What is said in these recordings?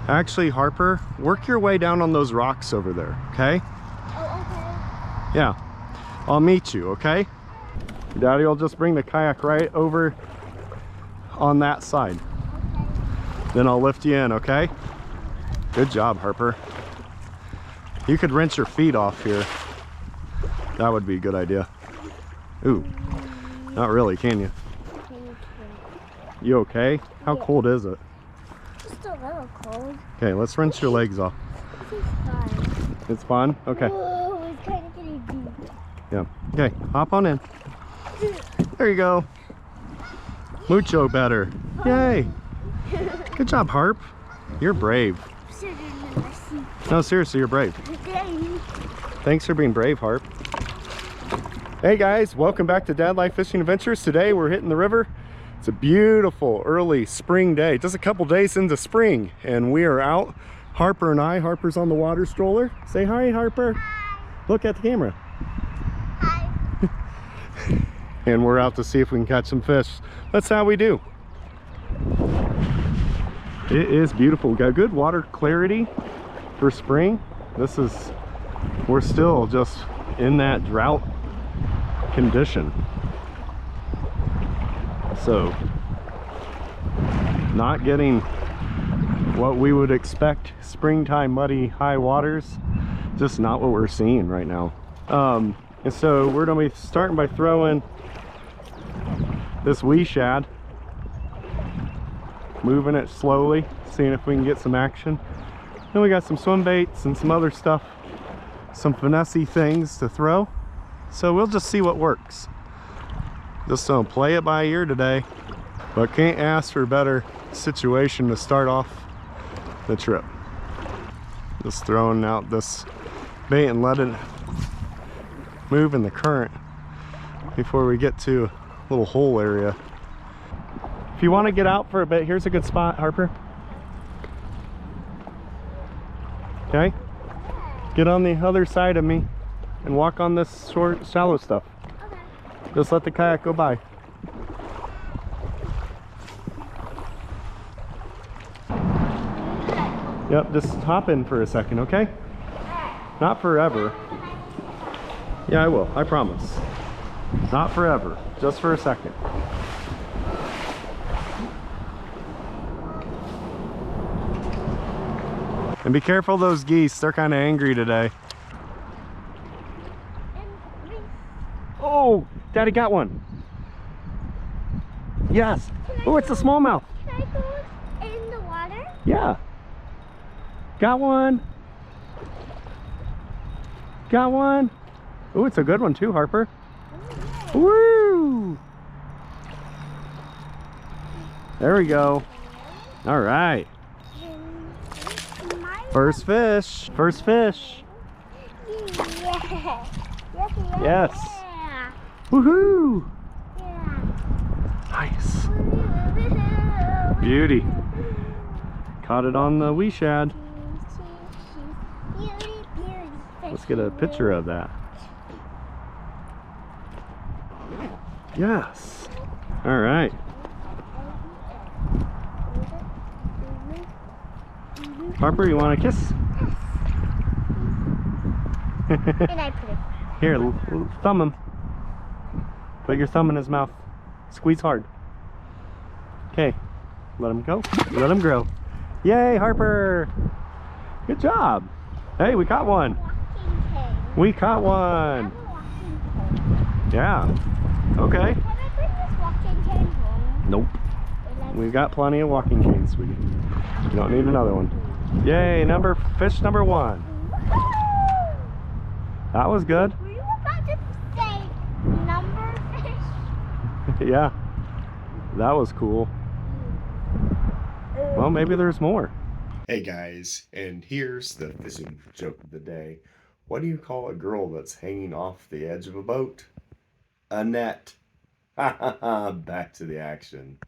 Actually, Harper, work your way down on those rocks over there, okay? Oh, okay. Yeah, I'll meet you, okay? Daddy will just bring the kayak right over on that side. Okay. Then I'll lift you in, okay? Good job, Harper. You could rinse your feet off here. That would be a good idea. Ooh, not really, can you? You okay? How cold is it? Just a little cold. Okay, let's rinse your legs off. This is fun. It's fun? Okay. Whoa, it's kind of getting deep. Yeah. Okay, hop on in. There you go. Mucho better. Yay. Good job, Harp. You're brave. No, seriously, you're brave. Thanks for being brave, Harp. Hey guys, welcome back to Dad Life Fishing Adventures. Today we're hitting the river. It's a beautiful early spring day, just a couple days into spring, and we are out. Harper and I. Harper's on the water stroller. Say hi, Harper. Hi. Look at the camera. Hi. And we're out to see if we can catch some fish. That's how we do. It is beautiful. We got good water clarity for spring. We're still just in that drought condition. So, not getting what we would expect springtime muddy high waters. Just not what we're seeing right now. And so we're gonna be starting by throwing this wee shad, moving it slowly, seeing if we can get some action. Then we got some swim baits and some other stuff, some finessey things to throw. So we'll just see what works. Just gonna play it by ear today, but can't ask for a better situation to start off the trip. Just throwing out this bait and let it move in the current before we get to a little hole area. If you want to get out for a bit, here's a good spot, Harper. Okay, get on the other side of me and walk on this short, shallow stuff. Okay. Just let the kayak go by. Yep, just hop in for a second, okay? Not forever. Yeah, I will, I promise. Not forever, just for a second. And be careful of those geese, they're kind of angry today. Oh, Daddy got one. Yes. Oh, it's a smallmouth. Can I go in the water? Yeah. Got one. Got one. Oh, it's a good one too, Harper. Woo! There we go. All right. First fish. First fish. Yeah. Yes. Yeah. Woohoo! Yeah. Nice. Beauty. Caught it on the wee shad. Let's get a picture of that. Yes. All right. Harper, you want a kiss? And I put it. Here, thumb him. Put your thumb in his mouth. Squeeze hard. Okay. Let him go. Let him grow. Yay, Harper! Good job. Hey, we caught one. We caught one. Yeah. Okay. Can I bring this walking cane home? Nope. We've got plenty of walking canes, sweetie. You don't need another one. Yay, fish number one. That was good. Were you about to say number fish? Yeah. That was cool. Well, maybe there's more. Hey guys, and here's the fishing joke of the day. What do you call a girl that's hanging off the edge of a boat? A net. Ha ha ha, back to the action.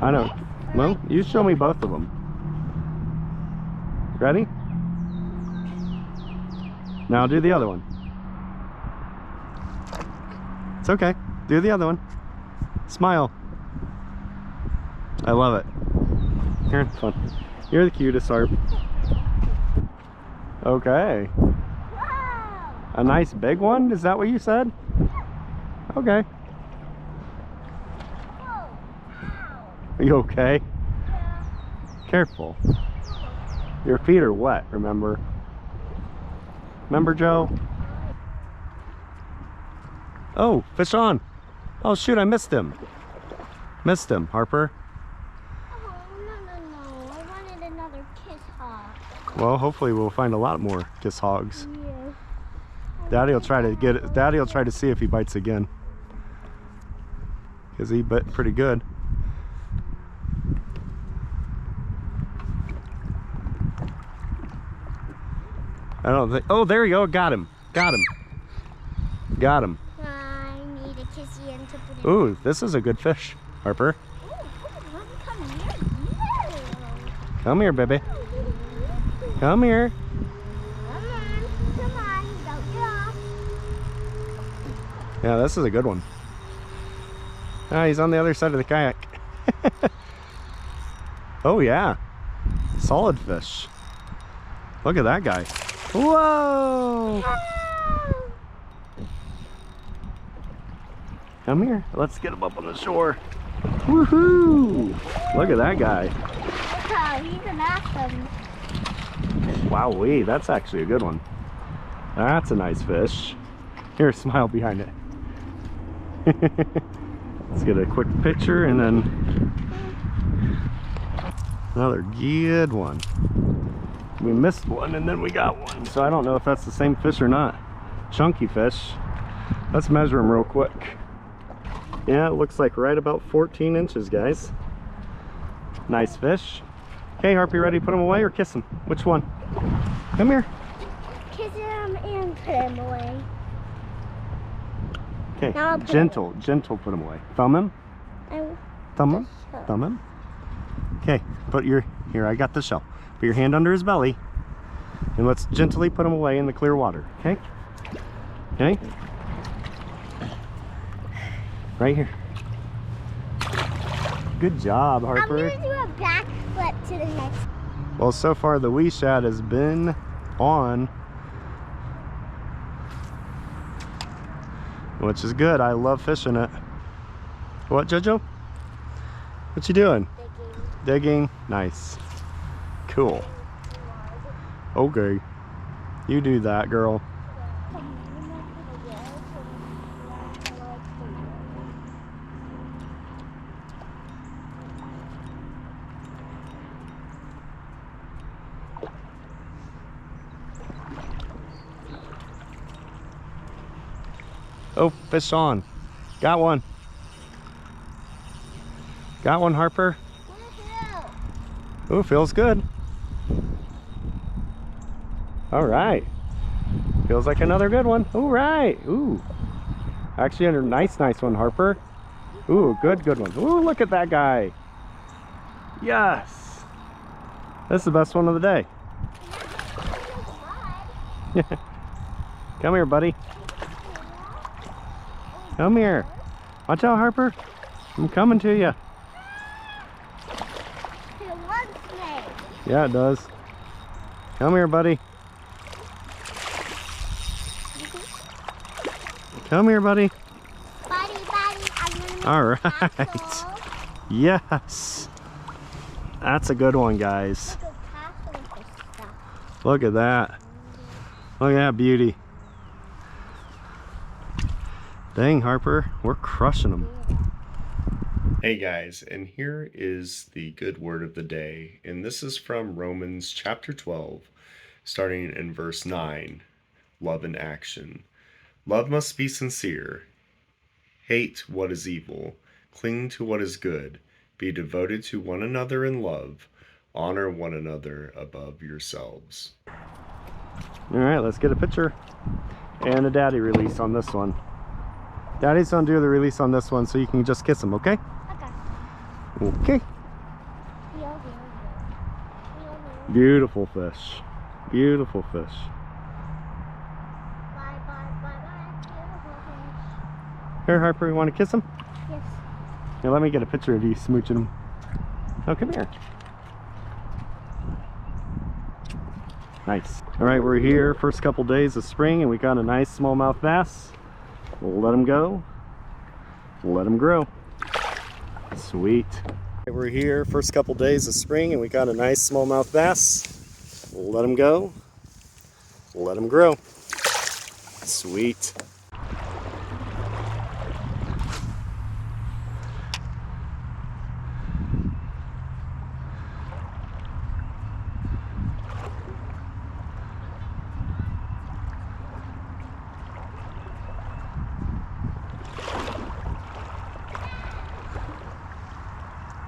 I know. Well, you show me both of them. Ready? Now do the other one. It's okay. Do the other one. Smile. I love it. Here, fun. You're the cutest, Harp. Okay. Whoa! A nice big one? Is that what you said? Okay. Whoa! Ow! Are you okay? Yeah. Careful. Your feet are wet, remember? Remember, Joe? Oh, fish on. Oh, shoot, I missed him. Missed him, Harper. Oh, no. I wanted another kiss hog. Well, hopefully we'll find a lot more kiss hogs. Yeah. Daddy will try to get it. Daddy will try to see if he bites again. Because he bit pretty good. I don't think. Oh, there you go. Got him. Got him. Got him. I need a kissy and to put it. Ooh, this is a good fish, Harper. Ooh, come here. Come here, baby. Come here. Come on, don't get off. Yeah, this is a good one. Ah, he's on the other side of the kayak. Oh, yeah. Solid fish. Look at that guy. Whoa! Come here. Let's get him up on the shore. Woohoo! Look at that guy. Oh, he's an awesome. Wowee, that's actually a good one. That's a nice fish. Here, smile behind it. Let's get a quick picture and then another good one. We missed one and then we got one, so I don't know if that's the same fish or not. Chunky fish. Let's measure him real quick. Yeah, it looks like right about 14 inches, guys. Nice fish. Okay, Harp, you ready to put him away or kiss him? Which one? Come here. Kiss him and put him away. Okay, Now I'll put gentle put him away. Thumb him. Thumb him. Thumb him. Okay, put your, here, I got the shell. Put your hand under his belly and let's gently put him away in the clear water, okay? Okay? Right here. Good job, Harper. I'm gonna do a back flip to the next. Well, so far the wee shad has been on, which is good. I love fishing it. What, Jojo? What you doing? Digging. Nice. Cool. Okay. You do that, girl. Oh, fish on. Got one. Got one, Harper. Oh, feels good. All right. Feels like another good one. All right. Ooh. Actually, a nice one, Harper. Ooh, good one. Ooh, look at that guy. Yes. This is the best one of the day. Come here, buddy. Come here. Watch out, Harper. I'm coming to you. Yeah, it does. Come here, buddy. Come here, buddy. Buddy, I'm gonna all right. Yes. That's a good one, guys. Look at that. Look at that beauty. Dang, Harper, we're crushing them. Hey guys, and here is the good word of the day, and this is from Romans chapter 12, starting in verse 9, love in action. Love must be sincere. Hate what is evil. Cling to what is good. Be devoted to one another in love. Honor one another above yourselves. All right, let's get a picture and a daddy release on this one. Daddy's gonna do the release on this one so you can just kiss him, okay? Okay. Beautiful fish. Beautiful fish. Bye, beautiful fish. Here, Harper, you want to kiss him? Yes. Here, let me get a picture of you smooching him. Oh, come here. Nice. All right, we're here first couple days of spring and we got a nice smallmouth bass. We'll let him go. We'll let him grow. Sweet. We're here first couple days of spring and we got a nice smallmouth bass. We'll let him go. We'll let him grow. Sweet.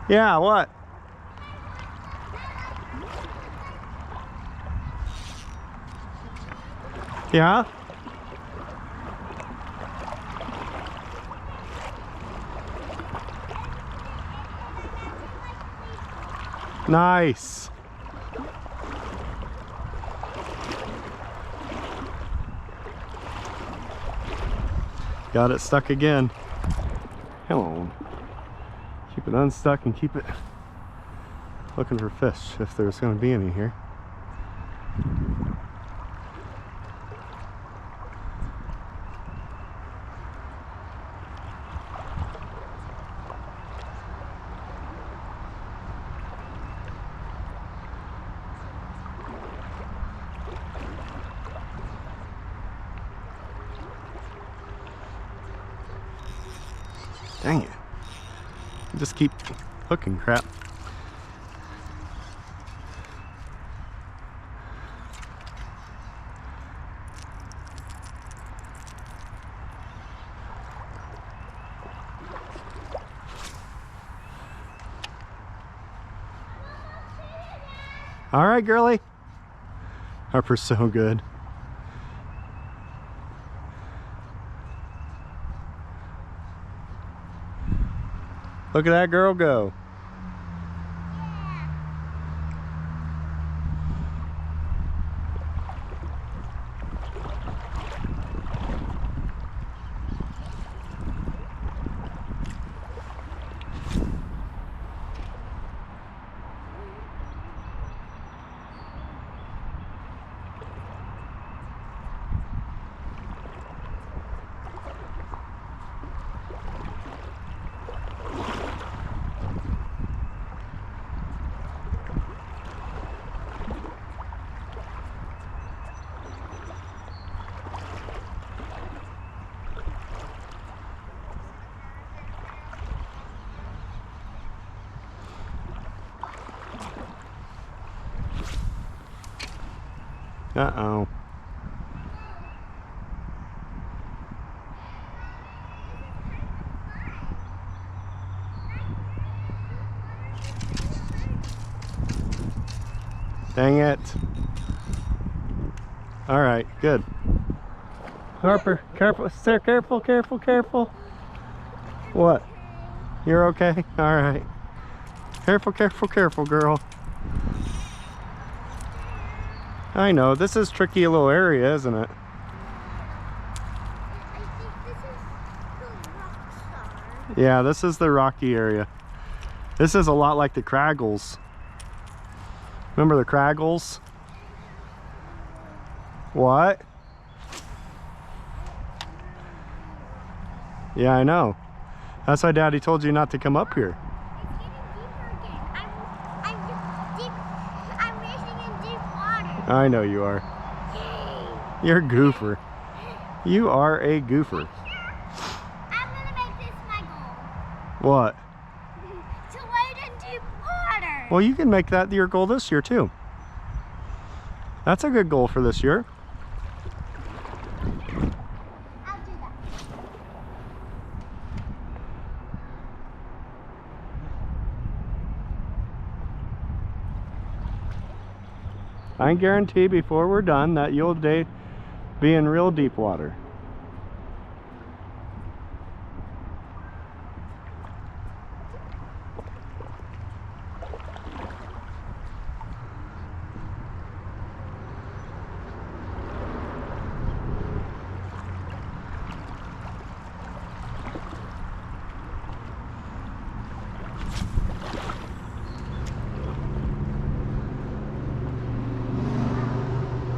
Yeah, what? Yeah? Nice. Got it stuck again. Come on. Keep it unstuck and keep it looking for fish if there's going to be any here. Dang it. Just keep hooking crap. All right, girly. Harper's so good. Look at that girl go. Uh-oh. Dang it. All right, good. Harper, careful, sir, careful, careful, careful. What? You're okay? All right. Careful, careful, careful, girl. I know, this is tricky little area, isn't it? I think this is the rock star. Yeah, this is the rocky area. This is a lot like the Craggles. Remember the Craggles? What? Yeah, I know. That's why Daddy told you not to come up here. I'm racing in deep water. I know you are. Yay. You're a goofer. You are a goofer. I'm gonna make this my goal. What? To wade in deep water. Well, you can make that your goal this year too. That's a good goal for this year. I'll do that. I guarantee before we're done that you'll be in real deep water.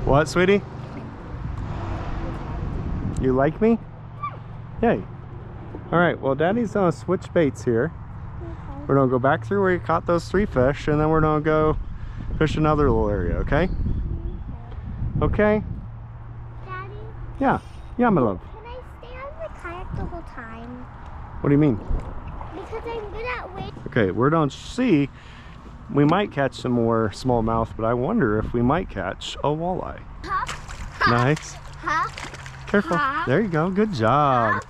What, sweetie? You like me? Yay. All right, well, Daddy's gonna switch baits here. Okay. We're gonna go back through where you caught those 3 fish, and then we're gonna go fish another little area, okay? Okay? Daddy, Yeah. Yeah, my love. can I stay on the kayak the whole time? What do you mean? Because I'm good at waiting. Okay, we're gonna see. We might catch some more smallmouth, but I wonder if we might catch a walleye. Huh? Nice. Huh? Careful. Huh? There you go. Good job.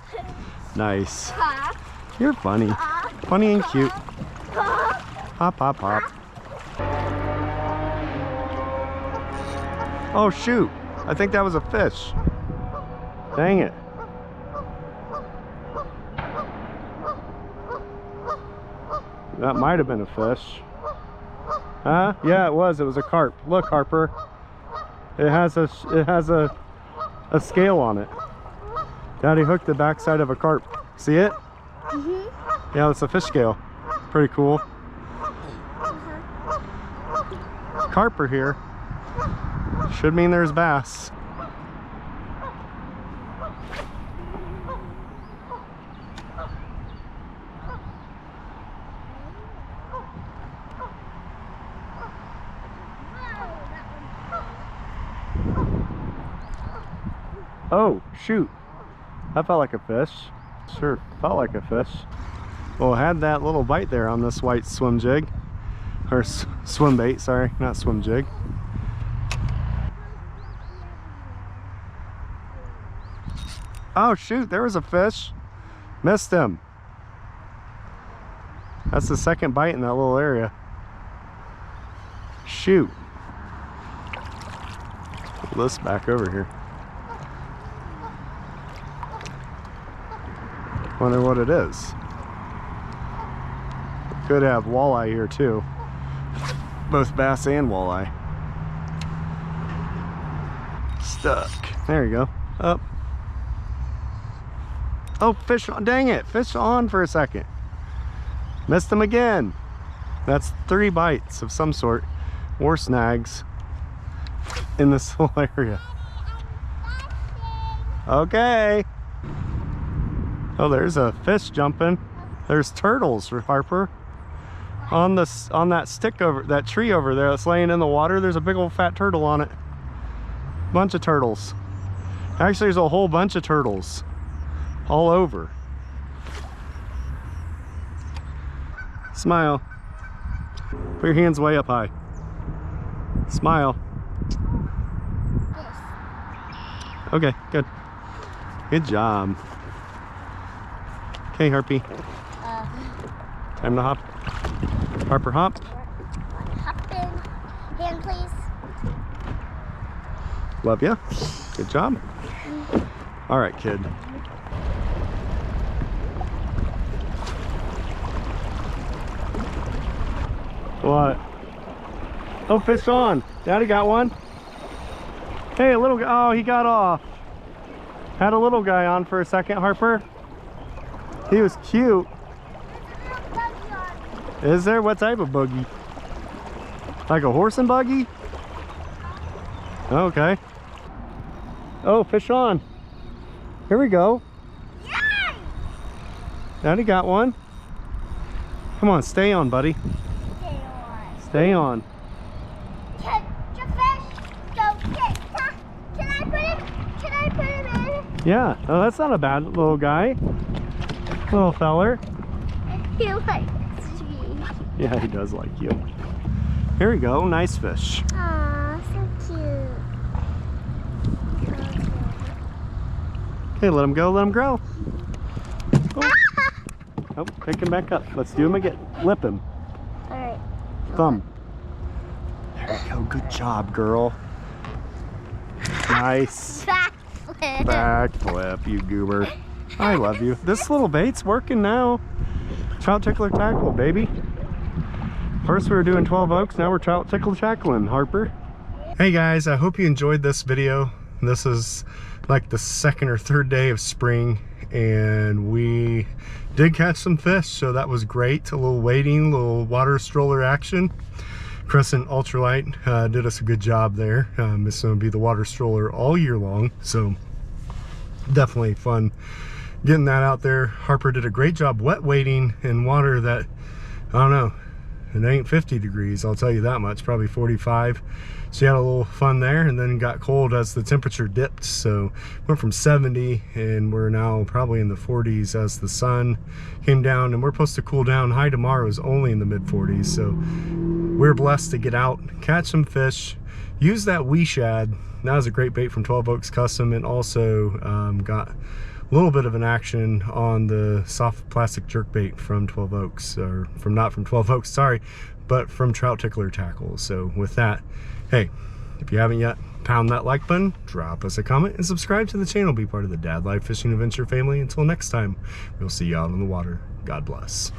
Nice. Huh? You're funny. Funny and cute. Huh? Hop, hop, hop. Oh, shoot. I think that was a fish. Dang it. That might have been a fish. Huh? Yeah, it was. It was a carp. Look, Harper. It has a scale on it. Daddy hooked the backside of a carp. See it? Mm-hmm. Yeah, it's a fish scale. Pretty cool. Carp are here. Should mean there's bass. Oh, shoot. That felt like a fish. Sure felt like a fish. Well, it had that little bite there on this white swim jig. Or swim bait, sorry, not swim jig. Oh, shoot, there was a fish. Missed him. That's the second bite in that little area. Shoot. Pull this back over here. Wonder what it is. Could have walleye here too. Both bass and walleye. Stuck. There you go. Up. Oh, fish on. Dang it. Fish on for a second. Missed him again. That's 3 bites of some sort. Or snags in this whole area. Okay. Oh, there's a fish jumping. There's turtles, Harper. On that stick over that tree over there that's laying in the water, there's a big old fat turtle on it. Bunch of turtles. Actually, there's a whole bunch of turtles all over. Smile. Put your hands way up high. Smile. Okay, good. Good job. Okay, Harpy. Time to hop. Harper, hop. Hop in. Hand, please. Love ya. Good job. All right, kid. What? Oh, fish on. Daddy got one. Hey, a little guy. Oh, he got off. Had a little guy on for a second, Harper. He was cute. Is there? What type of buggy? Like a horse and buggy? Okay. Oh, fish on. Here we go. Yay! Daddy got one. Come on, stay on, buddy. Stay on. Stay on. Catch a fish. Go get. Can I put him in? Yeah. Oh, that's not a bad little guy. Little feller. He likes me. Yeah, he does like you. Here we go. Nice fish. Aw, so cute. Okay, let him go. Let him grow. Oh, oh, pick him back up. Let's do him again. Lip him. Alright. Thumb. There you go. Good job, girl. Nice. Backflip. Backflip, you goober. I love you. This little bait's working now. Trout tickler tackle, baby. First we were doing 12 oaks, now we're trout tickler tackling, Harper. Hey guys, I hope you enjoyed this video. This is like the 2nd or 3rd day of spring, and we did catch some fish, so that was great. A little wading, a little water stroller action. Crescent ultralight did us a good job there. It's going to be the water stroller all year long, so definitely fun getting that out there. Harper did a great job wet wading in water that, I don't know, it ain't 50 degrees, I'll tell you that much, probably 45. She had a little fun there, and then got cold as the temperature dipped. So went from 70 and we're now probably in the 40s as the sun came down, and we're supposed to cool down. High tomorrow is only in the mid 40s, so we're blessed to get out, catch some fish, use that wee shad. That was a great bait from 12 Oaks Custom, and also got a little bit of an action on the soft plastic jerk bait from 12 Oaks, or from, not from 12 Oaks, sorry, but from Trout Tickler Tackle. So with that, hey, if you haven't yet, pound that like button, drop us a comment, and subscribe to the channel. Be part of the Dad Life Fishing Adventure family. Until next time, we'll see you out on the water. God bless.